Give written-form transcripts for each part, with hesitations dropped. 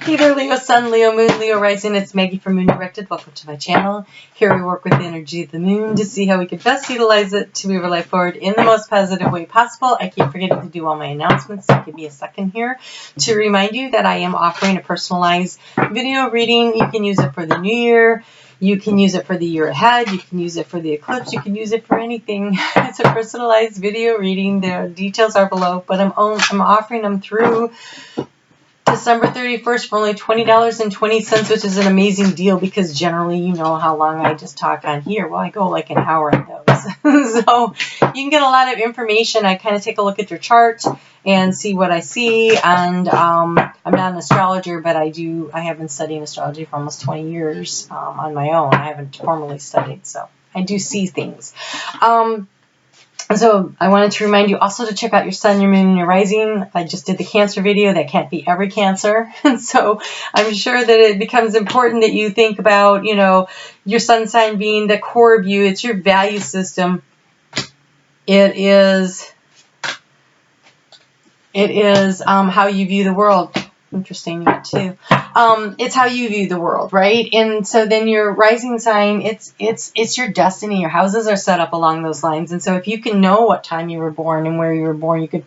Hey there, Leo Sun, Leo Moon, Leo Rising. It's Maggie from Moon Directed. Welcome to my channel. Here we work with the energy of the moon to see how we can best utilize it to move our life forward in the most positive way possible. I keep forgetting to do all my announcements, so give me a second here to remind you that I am offering a personalized video reading. You can use it for the new year. You can use it for the year ahead. You can use it for the eclipse. You can use it for anything. It's a personalized video reading. The details are below, but I'm offering them through December 31st for only $20.20, which is an amazing deal because generally you know how long I just talk on here. Well, I go like an hour on those. So you can get a lot of information. I kind of take a look at your chart and see what I see. And I'm not an astrologer, but I have been studying astrology for almost 20 years on my own. I haven't formally studied, so I do see things. So I wanted to remind you also to check out your sun, your moon, and your rising. I just did the Cancer video. That can't be every Cancer. And so I'm sure that it becomes important that you think about, you know, your sun sign being the core of you. It's your value system. It is how you view the world. Interesting, that too. It's how you view the world, right? And so then your rising sign, it's your destiny. Your houses are set up along those lines. And so if you can know what time you were born and where you were born, you could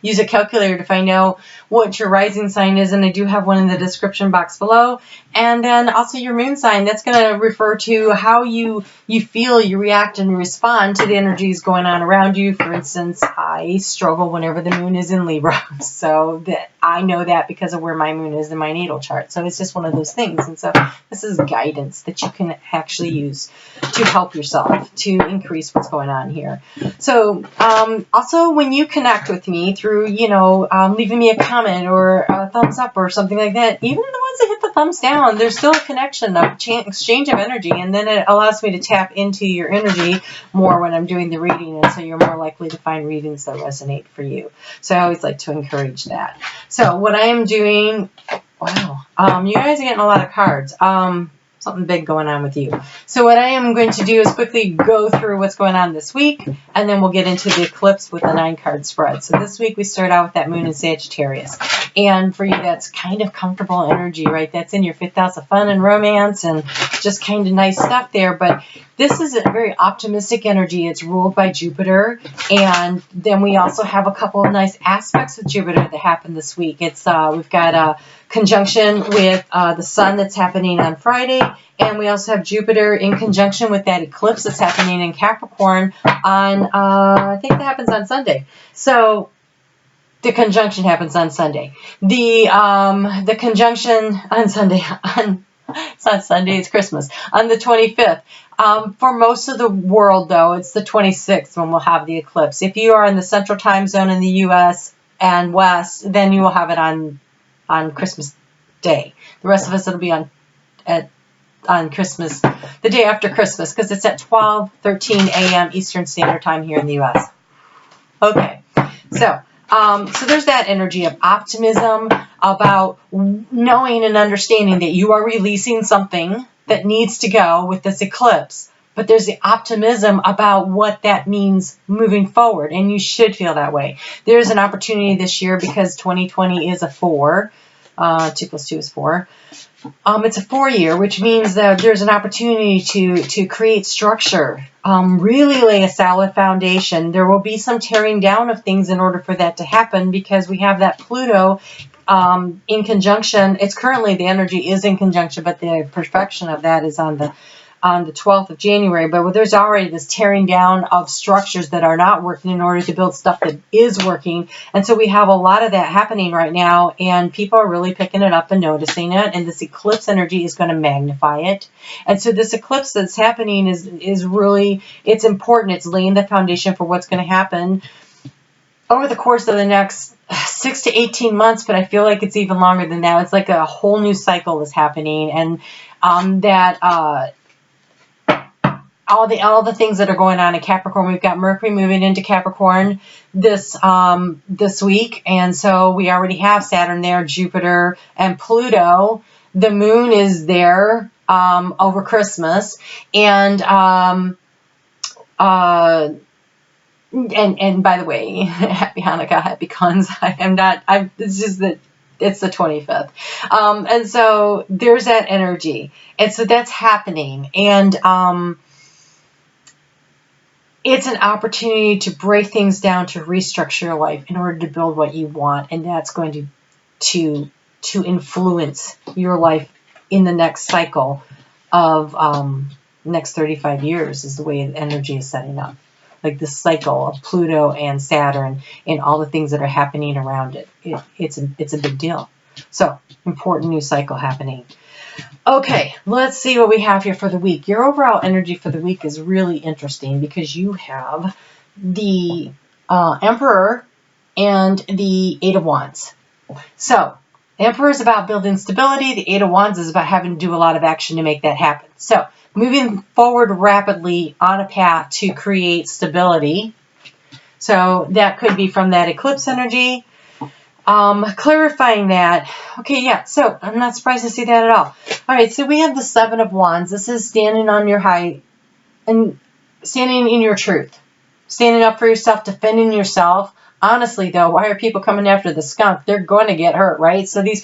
use a calculator to find out what your rising sign is. And I do have one in the description box below. And then also your moon sign, that's going to refer to how you feel, you react and respond to the energies going on around you. For instance, I struggle whenever the moon is in Libra. So that I know that because of where my moon is in my natal chart. So it's just one of those things. And so this is guidance that you can actually use to help yourself to increase what's going on here. So also when you connect with me through, you know, leaving me a comment or a thumbs up or something like that, even the ones that hit the thumbs down, there's still a connection, of exchange of energy. And then it allows me to tap into your energy more when I'm doing the reading. And so you're more likely to find readings that resonate for you. So I always like to encourage that. So what I am doing, wow, you guys are getting a lot of cards. Something big going on with you. So what I am going to do is quickly go through what's going on this week, and then we'll get into the eclipse with the 9-card spread. So this week we start out with that moon in Sagittarius. And for you, that's kind of comfortable energy, right? That's in your 5th house of fun and romance and just kind of nice stuff there. But this is a very optimistic energy. It's ruled by Jupiter. And then we also have a couple of nice aspects with Jupiter that happened this week. It's we've got a conjunction with the sun that's happening on Friday. And we also have Jupiter in conjunction with that eclipse that's happening in Capricorn on, I think that happens on Sunday. So the conjunction happens on Sunday. The conjunction on Sunday, it's not Sunday, it's Christmas, on the 25th. For most of the world, though, it's the 26th when we'll have the eclipse. If you are in the central time zone in the U.S. and West, then you will have it on Christmas Day. The rest of us, it'll be on Christmas, the day after Christmas, because it's at 12:13 a.m. Eastern Standard Time here in the U.S. Okay, so there's that energy of optimism about knowing and understanding that you are releasing something that needs to go with this eclipse. But there's the optimism about what that means moving forward, and you should feel that way. There's an opportunity this year because 2020 is a 4. 2 plus 2 is 4. It's a 4-year, which means that there's an opportunity to create structure, really lay a solid foundation. There will be some tearing down of things in order for that to happen because we have that Pluto in conjunction. It's currently, the energy is in conjunction, but the perfection of that is on the 12th of January, but there's already this tearing down of structures that are not working in order to build stuff that is working. And so we have a lot of that happening right now, and people are really picking it up and noticing it, and this eclipse energy is going to magnify it. And so this eclipse that's happening is really, it's important. It's laying the foundation for what's going to happen over the course of the next 6 to 18 months, but I feel like it's even longer than that. It's like a whole new cycle is happening, and all the things that are going on in Capricorn. We've got Mercury moving into Capricorn this week, and so we already have Saturn there, Jupiter, and Pluto. The moon is there over Christmas, and by the way, happy Hanukkah, happy Kwanzaa. It's just that It's the 25th. And so there's that energy. And so that's happening. And it's an opportunity to break things down, to restructure your life in order to build what you want. And that's going to influence your life in the next cycle of next 35 years is the way the energy is setting up. Like this cycle of Pluto and Saturn and all the things that are happening around it. It's a big deal. So, important new cycle happening. Okay, let's see what we have here for the week. Your overall energy for the week is really interesting because you have the Emperor and the Eight of Wands. So, the Emperor is about building stability. The Eight of Wands is about having to do a lot of action to make that happen. So, moving forward rapidly on a path to create stability. So, that could be from that eclipse energy. Clarifying that. Okay, yeah, so I'm not surprised to see that at all. All right, so we have the Seven of Wands. This is standing on your high and standing in your truth. Standing up for yourself, defending yourself. Honestly, though, why are people coming after the skunk? They're going to get hurt, right? So these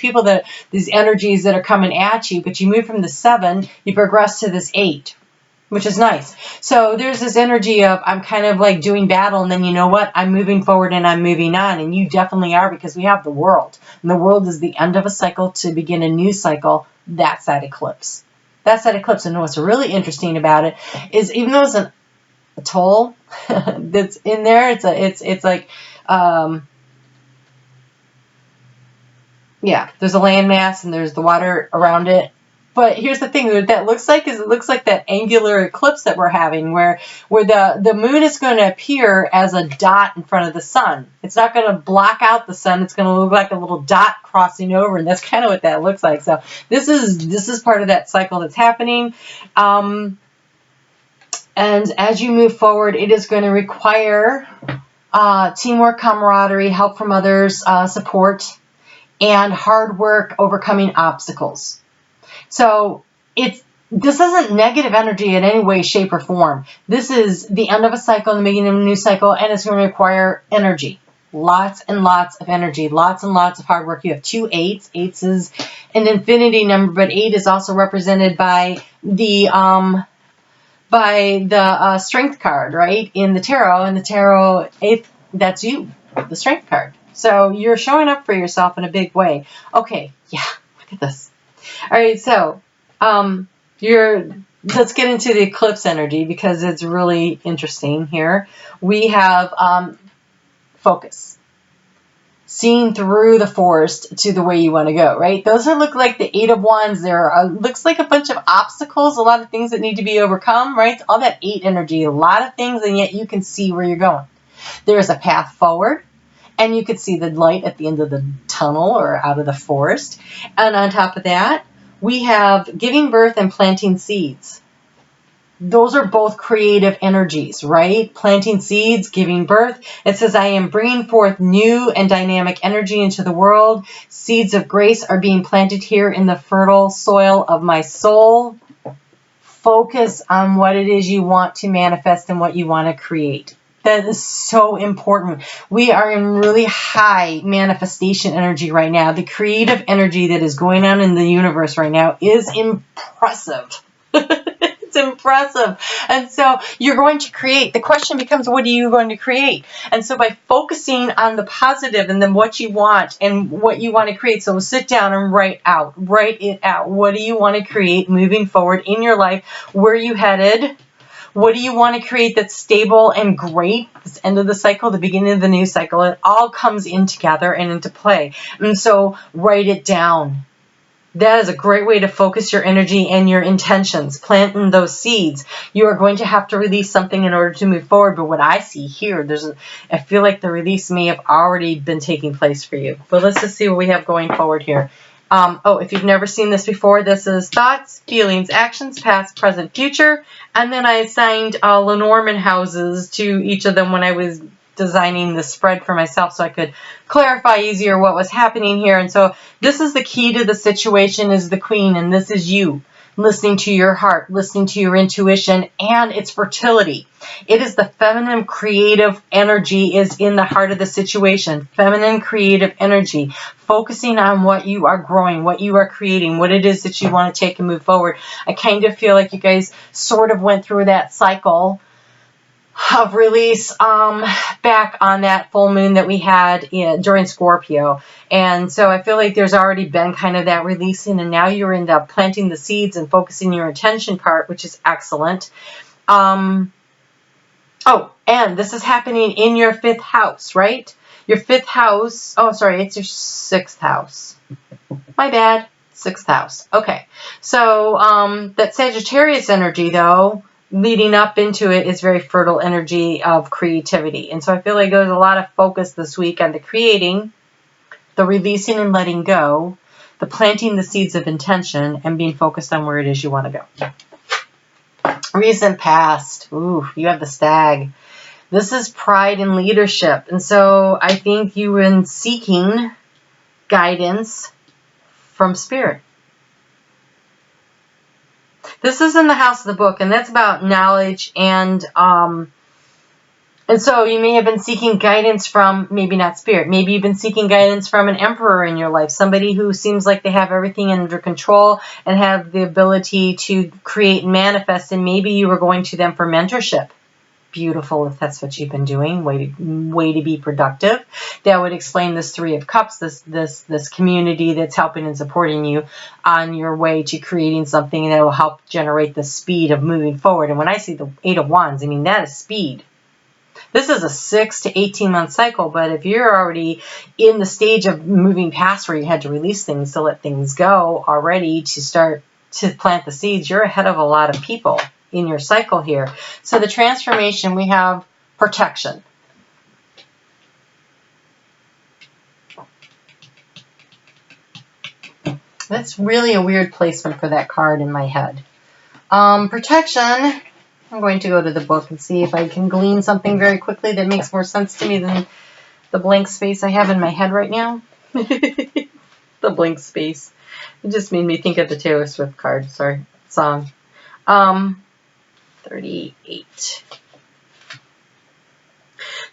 energies that are coming at you, but you move from the 7, you progress to this 8, which is nice. So there's this energy of I'm kind of like doing battle, and then you know what? I'm moving forward and I'm moving on, and you definitely are because we have the world. And the world is the end of a cycle to begin a new cycle. That's that eclipse. That's that eclipse. And what's really interesting about it is even though it's a toll that's in there, it's like yeah, there's a landmass and there's the water around it. But here's the thing, what that looks like is it looks like that angular eclipse that we're having where the moon is going to appear as a dot in front of the sun. It's not going to block out the sun. It's going to look like a little dot crossing over, and that's kind of what that looks like. So this is part of that cycle that's happening. And as you move forward, it is going to require teamwork, camaraderie, help from others, support, and hard work overcoming obstacles. So this isn't negative energy in any way, shape, or form. This is the end of a cycle and the beginning of a new cycle, and it's going to require energy. Lots and lots of energy, lots and lots of hard work. You have 2 8s. 8s is an infinity number, but 8 is also represented by the strength card, right? In the tarot, 8, that's you, the strength card. So you're showing up for yourself in a big way. Okay, yeah, look at this. All right, so let's get into the eclipse energy because it's really interesting here. We have focus. Seeing through the forest to the way you want to go, right? Those look like the 8 of Wands. Looks like a bunch of obstacles, a lot of things that need to be overcome, right? All that 8 energy, a lot of things, and yet you can see where you're going. There's a path forward. And you could see the light at the end of the tunnel or out of the forest. And on top of that, we have giving birth and planting seeds. Those are both creative energies, right? Planting seeds, giving birth. It says, I am bringing forth new and dynamic energy into the world. Seeds of grace are being planted here in the fertile soil of my soul. Focus on what it is you want to manifest and what you want to create. That is so important. We are in really high manifestation energy right now. The creative energy that is going on in the universe right now is impressive. It's impressive. And so you're going to create. The question becomes, what are you going to create? And so by focusing on the positive and then what you want and what you want to create. So sit down and write it out. What do you want to create moving forward in your life? Where are you headed? What do you want to create that's stable and great? This end of the cycle, the beginning of the new cycle, it all comes in together and into play. And so write it down. That is a great way to focus your energy and your intentions, planting those seeds. You are going to have to release something in order to move forward. But what I see here, I feel like the release may have already been taking place for you. But let's just see what we have going forward here. If you've never seen this before, this is thoughts, feelings, actions, past, present, future. And then I assigned Lenormand houses to each of them when I was designing the spread for myself so I could clarify easier what was happening here. And so this is the key to the situation is the Queen, and this is you. listening to your heart, listening to your intuition, and it's fertility. It is the feminine creative energy is in the heart of the situation. Feminine creative energy, focusing on what you are growing, what you are creating, what it is that you want to take and move forward. I kind of feel like you guys sort of went through that cycle of release back on that full moon that we had during Scorpio. And so I feel like there's already been kind of that releasing, and now you're in the planting the seeds and focusing your attention part, which is excellent. Oh, and this is happening in your 5th house, right? Your 5th house. Oh, sorry, it's your 6th house. My bad. 6th house. Okay. So that Sagittarius energy, though, leading up into it is very fertile energy of creativity. And so I feel like there's a lot of focus this week on the creating, the releasing and letting go, the planting the seeds of intention, and being focused on where it is you want to go. Recent past. Ooh, you have the Stag. This is pride and leadership. And so I think you've been seeking guidance from Spirit. This is in the house of the book, and that's about knowledge, and so you may have been seeking guidance from, maybe not Spirit, maybe you've been seeking guidance from an emperor in your life, somebody who seems like they have everything under control and have the ability to create and manifest, and maybe you were going to them for mentorship. Beautiful if that's what you've been doing. Way to be productive. That would explain this 3 of Cups, this community that's helping and supporting you on your way to creating something that will help generate the speed of moving forward. And when I see the 8 of Wands, I mean, that is speed. This is a 6 to 18 month cycle, but if you're already in the stage of moving past where you had to release things to let things go already to start to plant the seeds, you're ahead of a lot of people in your cycle here. So the transformation, we have protection. That's really a weird placement for that card in my head. Protection, I'm going to go to the book and see if I can glean something very quickly that makes more sense to me than the blank space I have in my head right now. The blank space. It just made me think of the Taylor Swift card, song. 38.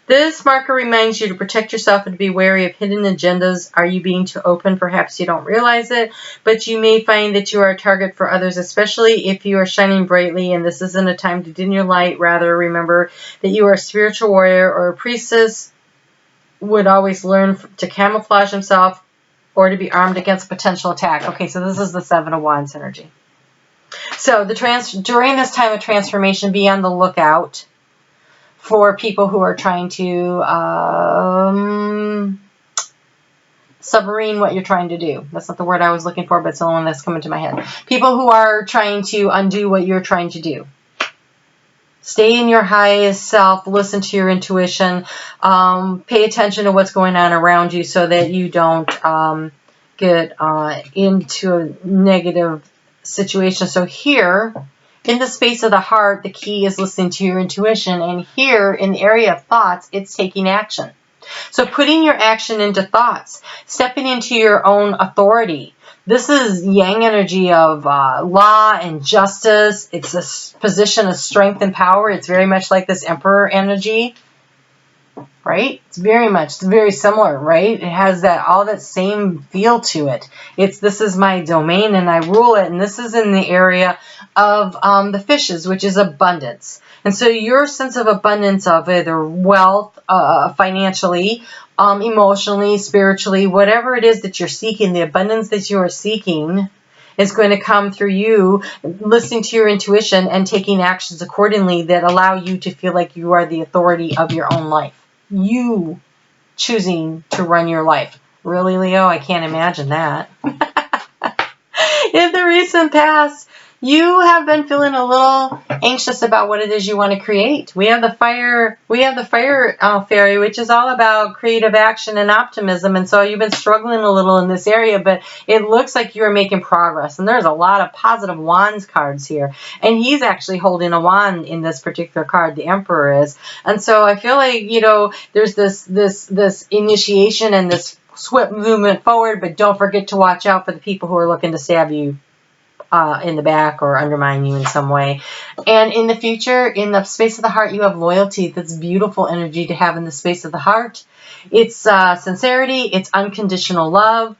This marker reminds you to protect yourself and to be wary of hidden agendas. Are you being too open? Perhaps you don't realize it, but you may find that you are a target for others, especially if you are shining brightly, and this isn't a time to dim your light. Rather, remember that you are a spiritual warrior or a priestess would always learn to camouflage himself or to be armed against potential attack. Okay, so this is the 7 of Wands energy. So during this time of transformation, be on the lookout for people who are trying to submarine what you're trying to do. That's not the word I was looking for, but it's the only one that's coming to my head. People who are trying to undo what you're trying to do. Stay in your highest self. Listen to your intuition. Pay attention to what's going on around you so that you don't get into a negative situation. So here, in the space of the heart, the key is listening to your intuition. And here, in the area of thoughts, it's taking action. So putting your action into thoughts, stepping into your own authority. This is yang energy of law and justice. It's a position of strength and power. It's very much like this emperor energy, right? It's very similar, right? It has all that same feel to it. This is my domain and I rule it. And this is in the area of the fishes, which is abundance. And so your sense of abundance of either wealth, financially, emotionally, spiritually, whatever it is that you're seeking, the abundance that you are seeking is going to come through you listening to your intuition and taking actions accordingly that allow you to feel like you are the authority of your own life. You choosing to run your life. Really, Leo? I can't imagine that. In the recent past, you have been feeling a little anxious about what it is you want to create. We have the fire fairy, which is all about creative action and optimism. And so you've been struggling a little in this area, but it looks like you're making progress. And there's a lot of positive wands cards here. And he's actually holding a wand in this particular card, the Emperor is. And so I feel like, there's this initiation and this swift movement forward, but don't forget to watch out for the people who are looking to stab you in the back or undermine you in some way. And in the future, in the space of the heart, you have loyalty. That's beautiful energy to have in the space of the heart. It's sincerity. It's unconditional love.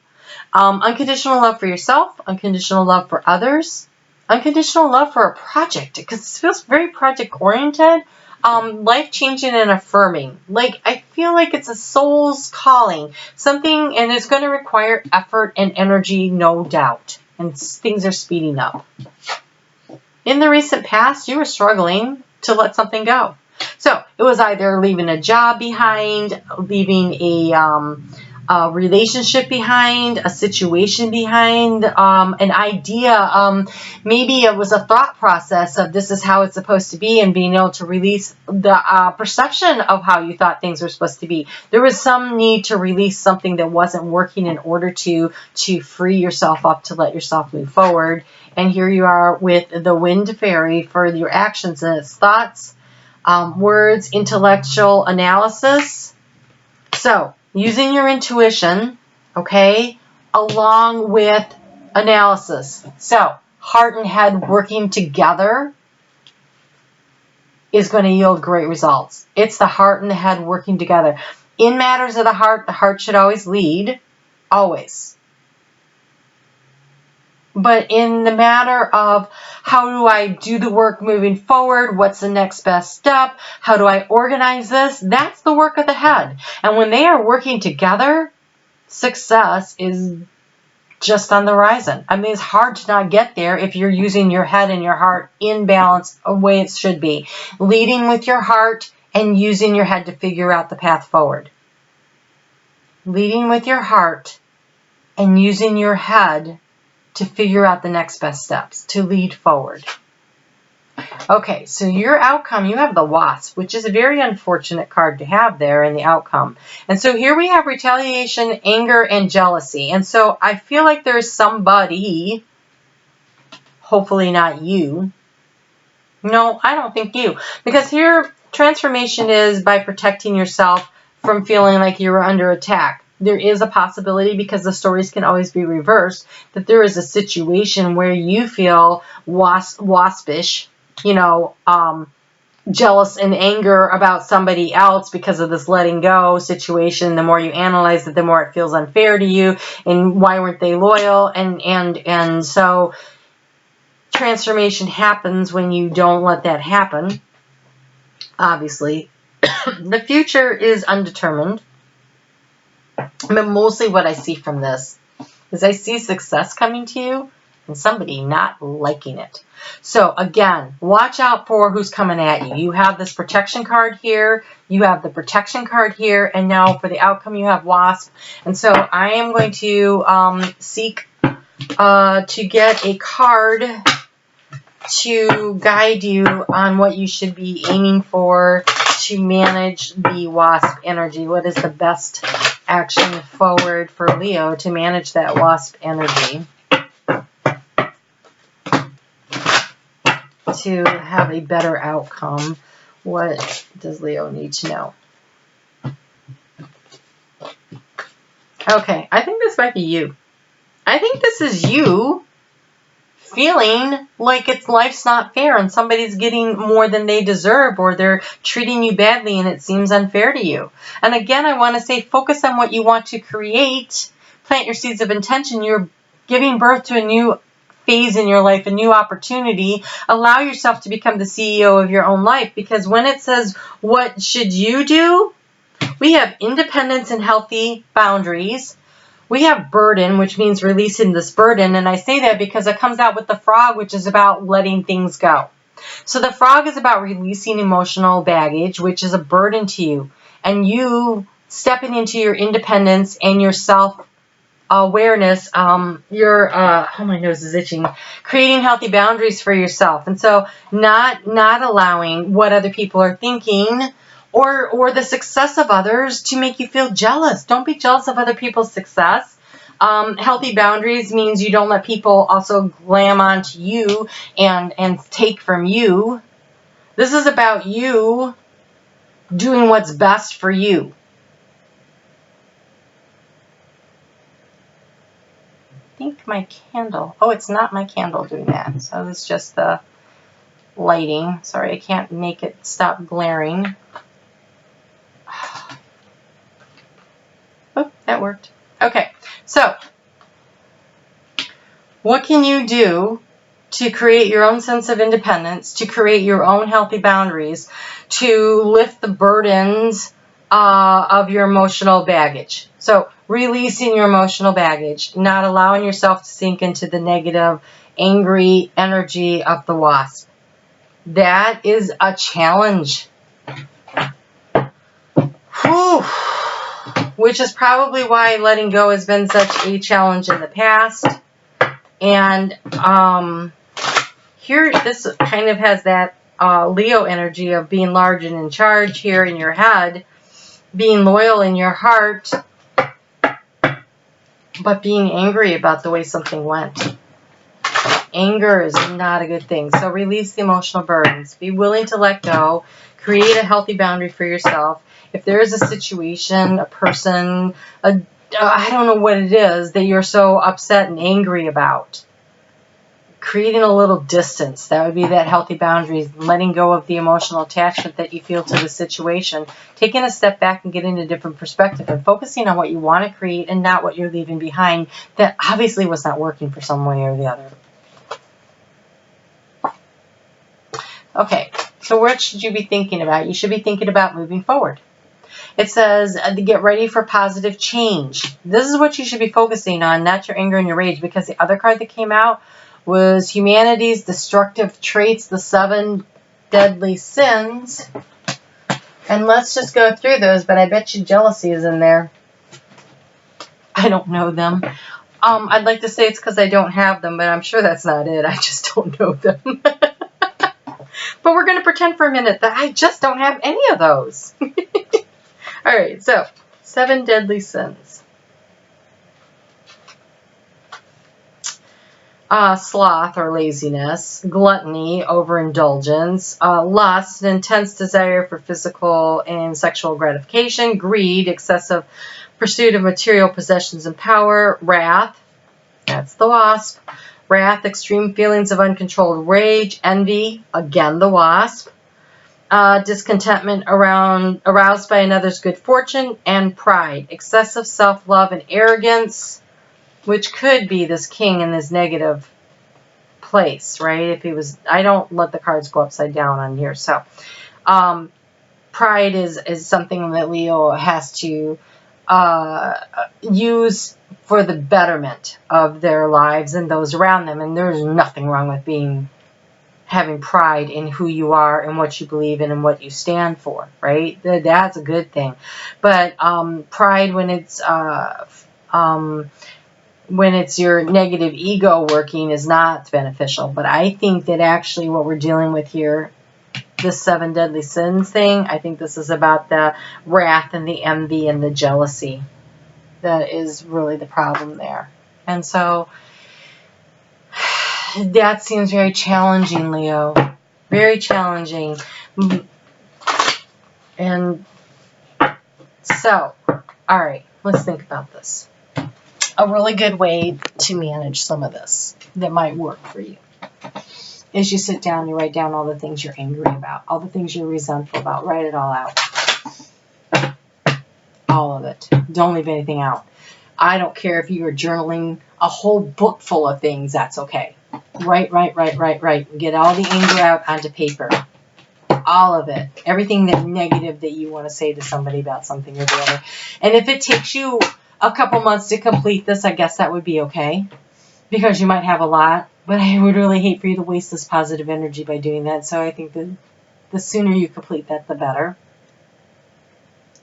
Unconditional love for yourself. Unconditional love for others. Unconditional love for a project, because it feels very project-oriented. Life-changing and affirming. Like, I feel like it's a soul's calling. Something, and it's going to require effort and energy, no doubt. And things are speeding up. In the recent past, you were struggling to let something go. So, it was either leaving a job behind, leaving a relationship behind, a situation behind, an idea. Maybe it was a thought process of this is how it's supposed to be, and being able to release the perception of how you thought things were supposed to be. There was some need to release something that wasn't working in order to free yourself up, to let yourself move forward. And here you are with the Wind Fairy for your actions, and its thoughts, words, intellectual analysis. So, using your intuition, okay, along with analysis. So, heart and head working together is going to yield great results. It's the heart and the head working together. In matters of the heart should always lead, always. But in the matter of how do I do the work moving forward, what's the next best step, how do I organize this, that's the work of the head. And when they are working together, success is just on the horizon. I mean, it's hard to not get there if you're using your head and your heart in balance the way it should be. Leading with your heart and using your head to figure out the path forward. Leading with your heart and using your head to figure out the next best steps, to lead forward. Okay, so your outcome, you have the Wasp, which is a very unfortunate card to have there in the outcome. And so here we have retaliation, anger, and jealousy. And so I feel like there's somebody, hopefully not you. No, I don't think you. Because here, transformation is by protecting yourself from feeling like you were under attack. There is a possibility, because the stories can always be reversed, that there is a situation where you feel waspish, jealous and anger about somebody else because of this letting go situation. The more you analyze it, the more it feels unfair to you, and why weren't they loyal? And so transformation happens when you don't let that happen. Obviously, the future is undetermined. But mostly what I see from this is I see success coming to you and somebody not liking it. So again, watch out for who's coming at you. You have this protection card here. You have the protection card here. And now for the outcome, you have Wasp. And so I am going to seek to get a card to guide you on what you should be aiming for to manage the Wasp energy. What is the best action forward for Leo to manage that Wasp energy to have a better outcome? What does Leo need to know? Okay, I think this might be you. I think this is you feeling like life's not fair and somebody's getting more than they deserve, or they're treating you badly and it seems unfair to you. And again, I want to say, focus on what you want to create. Plant your seeds of intention. You're giving birth to a new phase in your life, a new opportunity. Allow yourself to become the CEO of your own life, because when it says, what should you do? We have independence and healthy boundaries. We have burden, which means releasing this burden. And I say that because it comes out with the frog, which is about letting things go. So the frog is about releasing emotional baggage, which is a burden to you. And you stepping into your independence and your self-awareness, oh, my nose is itching, creating healthy boundaries for yourself. And so not allowing what other people are thinking or the success of others to make you feel jealous. Don't be jealous of other people's success. Healthy boundaries means you don't let people also glam onto you and take from you. This is about you doing what's best for you. think my candle, oh, it's not my candle doing that. So it's just the lighting. Sorry, I can't make it stop glaring. Oh, that worked. Okay, so what can you do to create your own sense of independence, to create your own healthy boundaries, to lift the burdens of your emotional baggage? So releasing your emotional baggage, not allowing yourself to sink into the negative, angry energy of the wasp. That is a challenge. Whew. Which is probably why letting go has been such a challenge in the past. And here, this kind of has that Leo energy of being large and in charge here in your head, being loyal in your heart, but being angry about the way something went. Anger is not a good thing. So release the emotional burdens. Be willing to let go. Create a healthy boundary for yourself. If there is a situation, a person, I don't know what it is that you're so upset and angry about, creating a little distance. That would be that healthy boundary, letting go of the emotional attachment that you feel to the situation, taking a step back and getting a different perspective and focusing on what you want to create and not what you're leaving behind that obviously was not working for some way or the other. Okay, so what should you be thinking about? You should be thinking about moving forward. It says to get ready for positive change. This is what you should be focusing on, not your anger and your rage, because the other card that came out was humanity's destructive traits, the 7 deadly sins. And let's just go through those, but I bet you jealousy is in there. I don't know them. I'd like to say it's because I don't have them, but I'm sure that's not it. I just don't know them. But we're going to pretend for a minute that I just don't have any of those. All right, so 7 deadly sins. Sloth or laziness, gluttony, overindulgence, lust, an intense desire for physical and sexual gratification, greed, excessive pursuit of material possessions and power, wrath, that's the wasp, wrath, extreme feelings of uncontrolled rage, envy, again the wasp, discontentment aroused by another's good fortune, and pride, excessive self-love and arrogance, which could be this king in this negative place, right? If he was, I don't let the cards go upside down on here. So, pride is something that Leo has to use for the betterment of their lives and those around them. And there's nothing wrong with having pride in who you are and what you believe in and what you stand for, right? That's a good thing. But pride, when it's your negative ego working, is not beneficial. But I think that actually what we're dealing with here, this 7 deadly sins thing, I think this is about the wrath and the envy and the jealousy that is really the problem there. And so that seems very challenging, Leo. Very challenging. And so, all right, let's think about this. A really good way to manage some of this that might work for you is you sit down, you write down all the things you're angry about, all the things you're resentful about. Write it all out. All of it. Don't leave anything out. I don't care if you are journaling a whole book full of things. That's okay. Write. Get all the anger out onto paper. All of it. Everything that negative that you want to say to somebody about something or the other. And if it takes you a couple months to complete this, I guess that would be okay. Because you might have a lot. But I would really hate for you to waste this positive energy by doing that. So I think that the sooner you complete that, the better.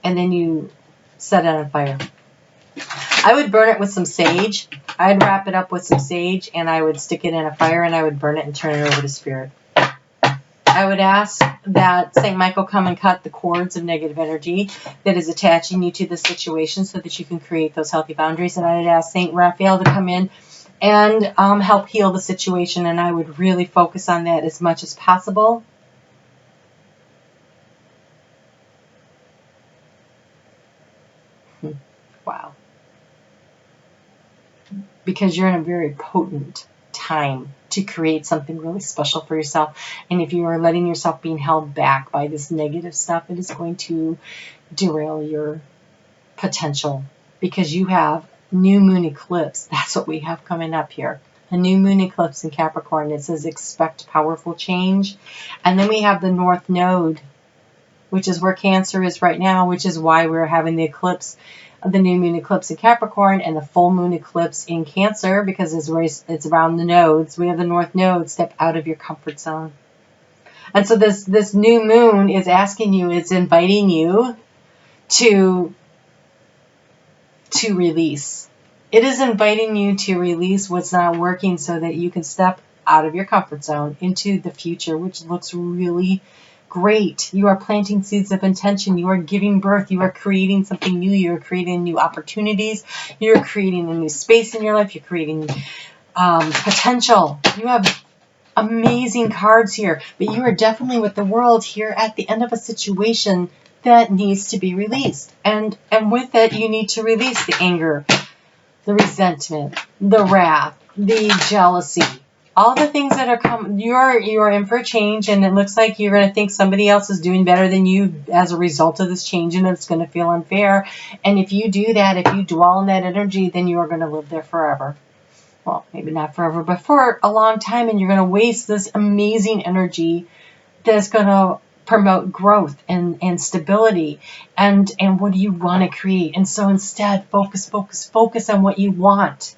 And then you set it on fire. I would burn it with some sage. I'd wrap it up with some sage and I would stick it in a fire and I would burn it and turn it over to spirit. I would ask that St. Michael come and cut the cords of negative energy that is attaching you to the situation so that you can create those healthy boundaries. And I'd ask St. Raphael to come in and help heal the situation. And I would really focus on that as much as possible. Wow. because you're in a very potent time to create something really special for yourself. And if you are letting yourself being held back by this negative stuff, it is going to derail your potential, because you have new moon eclipse. That's what we have coming up here. A new moon eclipse in Capricorn. It says expect powerful change. And then we have the North Node, which is where Cancer is right now, which is why we're having the eclipse, the new moon eclipse in Capricorn and the full moon eclipse in Cancer, because it's around the nodes. We have the North Node. Step out of your comfort zone. And so this new moon is asking you, it's inviting you to release. It is inviting you to release what's not working so that you can step out of your comfort zone into the future, which looks really great. You are planting seeds of intention. You are giving birth. You are creating something new. You are creating new opportunities. You're creating a new space in your life. You're creating potential. You have amazing cards here, but you are definitely with the world here at the end of a situation that needs to be released. And with it, you need to release the anger, the resentment, the wrath, the jealousy, all the things that are coming. You're in for a change, and it looks like you're going to think somebody else is doing better than you as a result of this change, and it's going to feel unfair. And if you do that, if you dwell in that energy, then you are going to live there forever. Well, maybe not forever, but for a long time, and you're going to waste this amazing energy that's going to promote growth and stability and what do you want to create. And so instead, focus on what you want,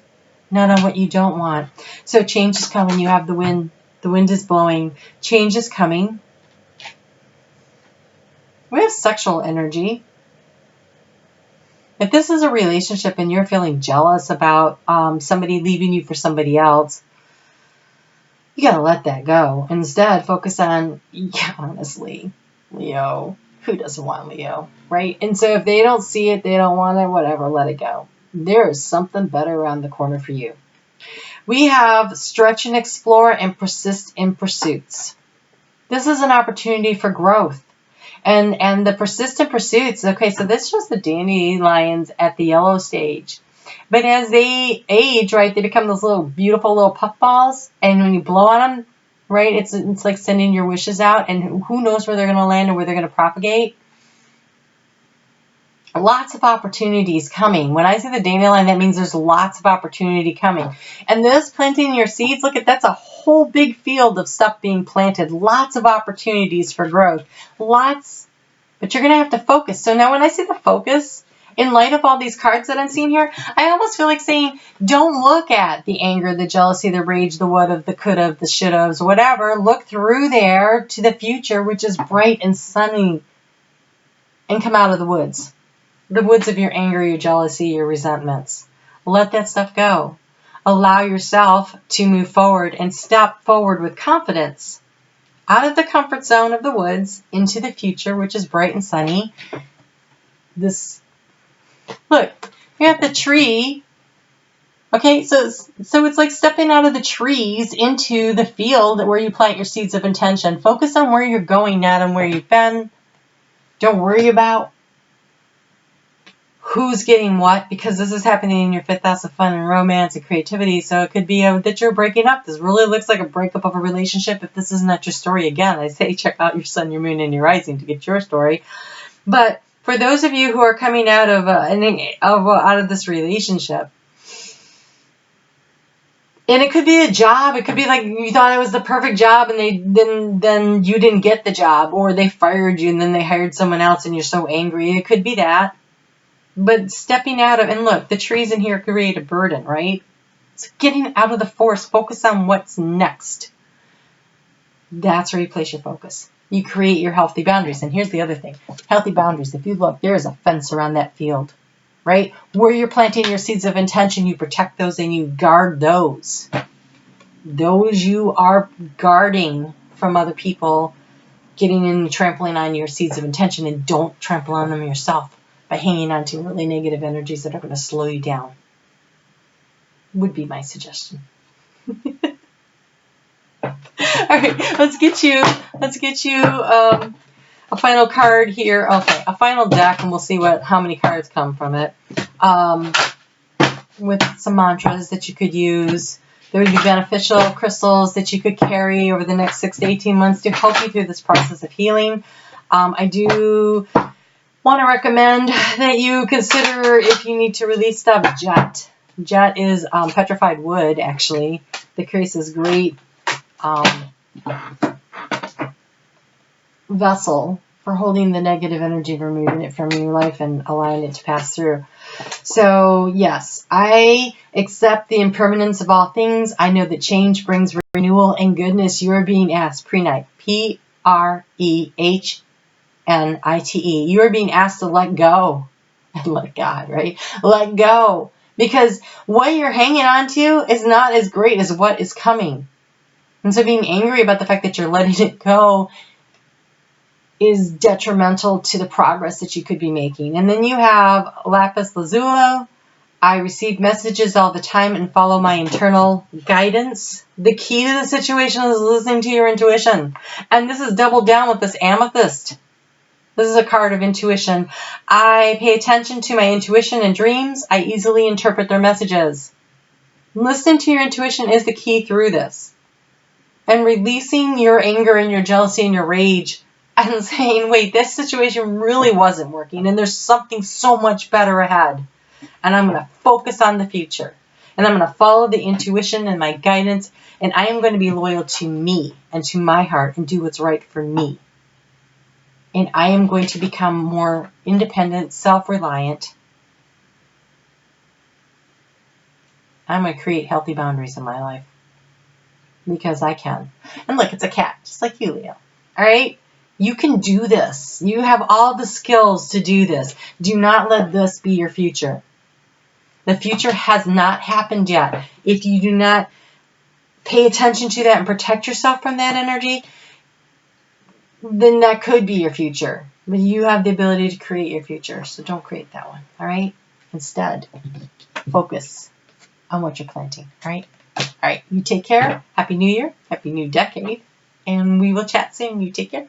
not on what you don't want. So change is coming. You have the wind is blowing. Change is coming. We have sexual energy. If this is a relationship and you're feeling jealous about somebody leaving you for somebody else, you got to let that go. Instead, focus on, honestly, Leo, who doesn't want Leo, right? And so if they don't see it, they don't want it, whatever, let it go. There is something better around the corner for you. We have stretch and explore and persist in pursuits. This is an opportunity for growth. And the persistent pursuits, okay, so this shows the dandelions at the yellow stage. But as they age, right, they become those little beautiful little puffballs. And when you blow on them, right, it's like sending your wishes out. And who knows where they're going to land or where they're going to propagate. Lots of opportunities coming. When I say the dandelion, that means there's lots of opportunity coming. And this planting your seeds, look at that's a whole big field of stuff being planted. Lots of opportunities for growth. Lots, but you're going to have to focus. So now when I say the focus, in light of all these cards that I'm seeing here, I almost feel like saying, don't look at the anger, the jealousy, the rage, the would have, the could have, the should have, whatever. Look through there to the future, which is bright and sunny, and come out of the woods. The woods of your anger, your jealousy, your resentments. Let that stuff go. Allow yourself to move forward and step forward with confidence out of the comfort zone of the woods into the future, which is bright and sunny. Look, we have the tree. Okay, so it's like stepping out of the trees into the field where you plant your seeds of intention. Focus on where you're going, not on where you've been. Don't worry about who's getting what, because this is happening in your fifth house of fun and romance and creativity. So it could be that you're breaking up. This really looks like a breakup of a relationship. If this is not your story, again, I say check out your sun, your moon, and your rising to get your story. But for those of you who are coming out of out of this relationship, and it could be a job. It could be like you thought it was the perfect job, and then you didn't get the job, or they fired you and then they hired someone else, and you're so angry. It could be that. But stepping out of, and look, the trees in here create a burden, right? So getting out of the forest, focus on what's next. That's where you place your focus. You create your healthy boundaries. And here's the other thing. Healthy boundaries. If you look, there is a fence around that field, right? Where you're planting your seeds of intention, you protect those and you guard those. Those you are guarding from other people getting in and trampling on your seeds of intention, and don't trample on them yourself by hanging on to really negative energies that are going to slow you down. Would be my suggestion. All right, let's get you a final card here. Okay, a final deck, and we'll see how many cards come from it. with some mantras that you could use. There would be beneficial crystals that you could carry over the next 6 to 18 months to help you through this process of healing. I do want to recommend that you consider, if you need to release stuff, jet. Jet is petrified wood, actually, that creates this great vessel for holding the negative energy, removing it from your life and allowing it to pass through. So yes, I accept the impermanence of all things. I know that change brings renewal and goodness. You are being asked, Prenite, Prehnite. You are being asked to let go and let God, right? Let go. Because what you're hanging on to is not as great as what is coming. And so being angry about the fact that you're letting it go is detrimental to the progress that you could be making. And then you have lapis lazuli. I receive messages all the time and follow my internal guidance. The key to the situation is listening to your intuition. And this is doubled down with this amethyst. This is a card of intuition. I pay attention to my intuition and dreams. I easily interpret their messages. Listening to your intuition is the key through this. And releasing your anger and your jealousy and your rage and saying, wait, this situation really wasn't working and there's something so much better ahead. And I'm going to focus on the future. And I'm going to follow the intuition and my guidance. And I am going to be loyal to me and to my heart and do what's right for me. And I am going to become more independent, self-reliant. I'm going to create healthy boundaries in my life. Because I can. And look, it's a cat, just like you, Leo. All right? You can do this. You have all the skills to do this. Do not let this be your future. The future has not happened yet. If you do not pay attention to that and protect yourself from that energy, then that could be your future. But you have the ability to create your future, so don't create that one, all right? Instead, focus on what you're planting, all right? All right, you take care. Happy New Year. Happy New Decade. And we will chat soon. You take care.